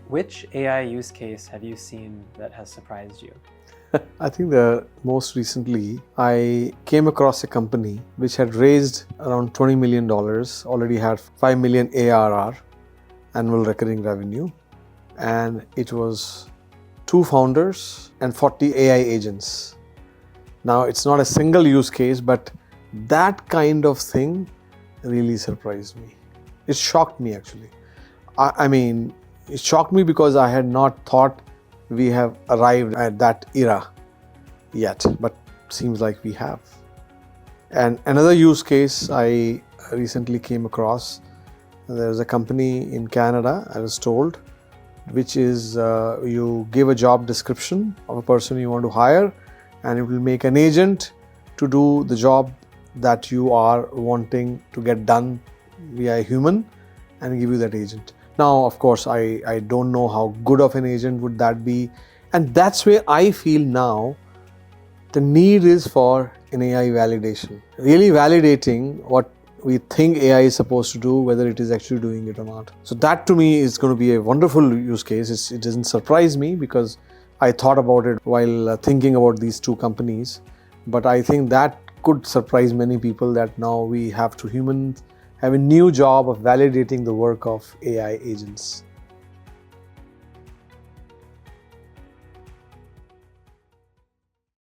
Which AI use case have you seen that has surprised you? I think the most recently I came across a company which had raised around $20 million, already had 5 million ARR, annual recurring revenue, and it was 2 founders and 40 AI agents. Now it's not a single use case, but that kind of thing really surprised me. It shocked me actually. I mean, it shocked me because I had not thought we have arrived at that era yet, but seems like we have. And another use case I recently came across, there's a company in Canada, I was told, which is you give a job description of a person you want to hire, and it will make an agent to do the job that you are wanting to get done via a human and give you that agent. Now, of course, I don't know how good of an agent would that be. And that's where I feel now the need is for an AI validation. Really validating what we think AI is supposed to do, whether it is actually doing it or not. So that to me is going to be a wonderful use case. It doesn't surprise me because I thought about it while thinking about these two companies. But I think that could surprise many people that now we have to humans have a new job of validating the work of AI agents.